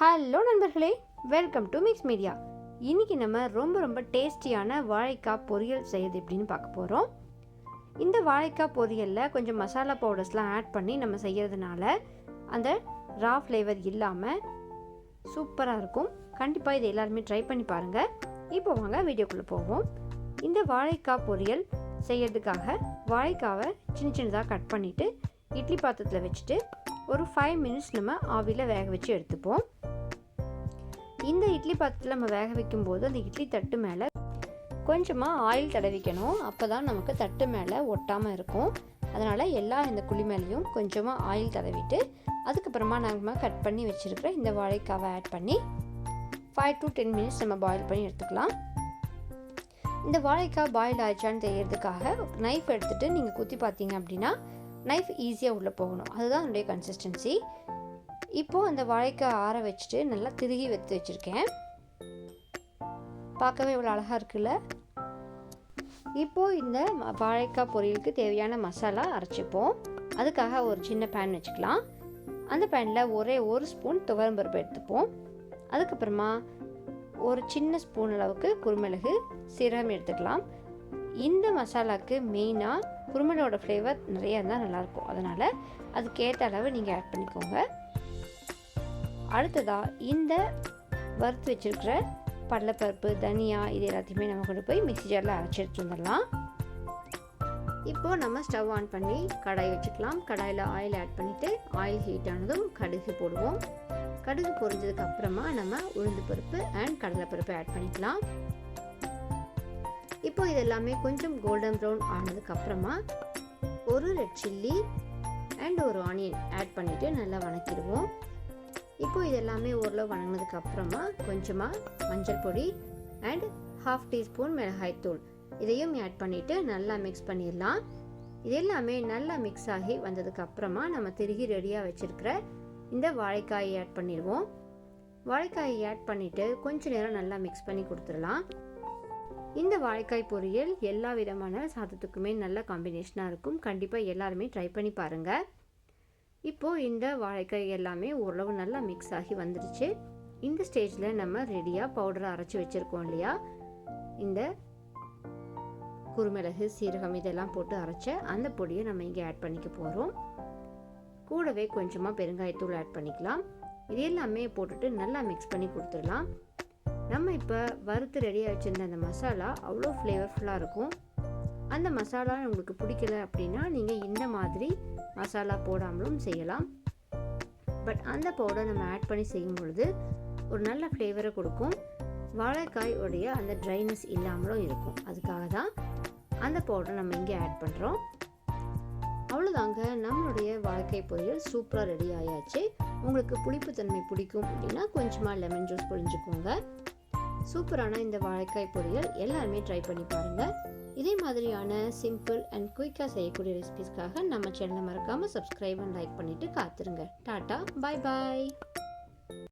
Hello நண்பர்களே, welcome to mix media. இன்றைக்கி நம்ம ரொம்ப டேஸ்டியான வாழைக்காய் பொரியல் செய்யுது எப்படின்னு பார்க்க போகிறோம். இந்த வாழைக்காய் பொரியலில் கொஞ்சம் மசாலா பவுடர்ஸ்லாம் ஆட் பண்ணி நம்ம செய்கிறதுனால அந்த ரா ஃப்ளேவர் இல்லாமல் சூப்பராக இருக்கும். கண்டிப்பாக இதை எல்லாருமே ட்ரை பண்ணி பாருங்கள். இப்போ வாங்க வீடியோக்குள்ளே போவோம். இந்த வாழைக்காய் பொரியல் செய்யறதுக்காக வாழைக்காவை சின்னதாக கட் பண்ணிவிட்டு இட்லி பாத்திரத்தில் வச்சுட்டு ஒரு 5 மினிட்ஸ் நம்ம ஆவியில் வேக வச்சு எடுத்துப்போம். இந்த இட்லி பாத்திரத்தில் நம்ம வேக வைக்கும்போது அந்த இட்லி தட்டு மேலே கொஞ்சமாக ஆயில் தடவிக்கணும். அப்போ தான் நமக்கு தட்டு மேலே ஒட்டாமல் இருக்கும். அதனால் இந்த குழி மேலேயும் கொஞ்சமாக ஆயில் தடவிட்டு அதுக்கப்புறமா நம்ம கட் பண்ணி வச்சுருக்கிற இந்த வாழைக்காவை ஆட் பண்ணி 5 to 10 மினிட்ஸ் நம்ம பாயில் பண்ணி எடுத்துக்கலாம். இந்த வாழைக்காய் பாயில் ஆயிடுச்சான்னு தெரியறதுக்காக நைஃப் எடுத்துகிட்டு நீங்கள் குத்தி பார்த்தீங்க அப்படின்னா நைஃப் ஈஸியாக உள்ளே போகணும். அதுதான் என்னுடைய கன்சிஸ்டன்சி. இப்போது அந்த வாழைக்காய் ஆற வச்சுட்டு நல்லா திருகி எடுத்து வச்சுருக்கேன். பார்க்கவே இவ்வளோ அழகாக இருக்குல்ல. இப்போது இந்த வாழைக்காய் பொரியலுக்கு தேவையான மசாலா அரைச்சிப்போம். அதுக்காக ஒரு சின்ன பேன் வச்சுக்கலாம். அந்த பேனில் ஒரு ஸ்பூன் துவரம்பருப்பு எடுத்துப்போம். அதுக்கப்புறமா ஒரு சின்ன ஸ்பூன் அளவுக்கு குருமிளகு, சீரகம் எடுத்துக்கலாம். இந்த மசாலாவுக்கு மெயினாக குருமிளகோட ஃப்ளேவர் நிறையா இருந்தால் நல்லாயிருக்கும். அதனால் அதுக்கேற்ற அளவு நீங்கள் ஆட் பண்ணிக்கோங்க. அடுத்ததாக இந்த வறுத்து வச்சுருக்கிற கடலைப்பருப்பு, தனியா இது எல்லாத்தையுமே நம்ம கொண்டு போய் மிக்ஸி ஜாரில் அரைச்சி எடுத்து வந்துடலாம். இப்போது நம்ம ஸ்டவ் ஆன் பண்ணி கடாய் வச்சுக்கலாம். கடாயில் ஆயில் ஆட் பண்ணிவிட்டு ஆயில் ஹீட் ஆனதும் கடுகு போடுவோம். கடுகு பொரிஞ்சதுக்கு அப்புறமா நம்ம உளுந்து பருப்பு அண்ட் கடலைப்பருப்பு ஆட் பண்ணிக்கலாம். இப்போ இதெல்லாமே கொஞ்சம் கோல்டன் ப்ரௌன் ஆனதுக்கப்புறமா ஒரு ரெட் சில்லி அண்ட் ஒரு ஆனியன் ஆட் பண்ணிவிட்டு நல்லா வணக்கிடுவோம். இப்போ இதெல்லாமே ஓரளவு வணங்கினதுக்கு அப்புறமா கொஞ்சமாக மஞ்சள் பொடி அண்ட் 1/2 டீஸ்பூன் மிளகாய்த்தூள் இதையும் ஆட் பண்ணிவிட்டு நல்லா மிக்ஸ் பண்ணிடலாம். இது எல்லாமே நல்லா மிக்ஸ் ஆகி வந்ததுக்கு அப்புறமா நம்ம திருகி ரெடியாக வச்சுருக்கிற இந்த வாழைக்காயை ஆட் பண்ணிடுவோம். வாழைக்காயை ஆட் பண்ணிவிட்டு கொஞ்சம் நேரம் நல்லா மிக்ஸ் பண்ணி கொடுத்துடலாம். இந்த வாழைக்காய் பொரியல் எல்லா விதமான சாதத்துக்குமே நல்ல காம்பினேஷனாக இருக்கும். கண்டிப்பாக எல்லாருமே ட்ரை பண்ணி பாருங்கள். இப்போது இந்த வாழைக்காய் எல்லாமே ஓரளவு நல்லா மிக்ஸ் ஆகி வந்துடுச்சு. இந்த ஸ்டேஜில் நம்ம ரெடியாக பவுடரை அரைச்சி வச்சுருக்கோம் இல்லையா, இந்த குருமிளகு, சீரகம் இதெல்லாம் போட்டு அரைச்ச அந்த பொடியை நம்ம இங்கே ஆட் பண்ணிக்க போகிறோம். கூடவே கொஞ்சமாக பெருங்காயத்தூள் ஆட் பண்ணிக்கலாம். இது எல்லாமே போட்டுட்டு நல்லா மிக்ஸ் பண்ணி கொடுத்துடலாம். நம்ம இப்போ வறுத்து ரெடியாக வச்சுருந்த அந்த மசாலா அவ்வளோ ஃப்ளேவர்ஃபுல்லாக இருக்கும். அந்த மசாலா உங்களுக்கு பிடிக்கல அப்படின்னா நீங்கள் இந்த மாதிரி மசாலா போடாமலும் செய்யலாம். பட் அந்த பவுடர் நம்ம ஆட் பண்ணி செய்யும் பொழுது ஒரு நல்ல ஃப்ளேவரை கொடுக்கும். வாழைக்காய் உடைய அந்த ட்ரைனஸ் இல்லாமலும் இருக்கும். அதுக்காக தான் அந்த பவுடரை நம்ம இங்கே ஆட் பண்ணுறோம். அவ்வளோதாங்க, நம்மளுடைய வாழைக்காய் பொரியல் சூப்பராக ரெடி ஆயாச்சு. உங்களுக்கு புளிப்புத்தன்மை பிடிக்கும் அப்படின்னா கொஞ்சமாக லெமன் ஜூஸ் புழிஞ்சுக்கோங்க. சூப்பரான இந்த வாழைக்காய் பொரியல் எல்லாருமே ட்ரை பண்ணி பாருங்கள். இதே மாதிரியான சிம்பிள் அண்ட் குயிக்காக செய்யக்கூடிய ரெசிபிஸ்க்காக நம்ம சேனலை மறக்காமல் சப்ஸ்கிரைப் அண்ட் லைக் பண்ணிவிட்டு காத்துருங்க. டாட்டா, பாய் பாய்.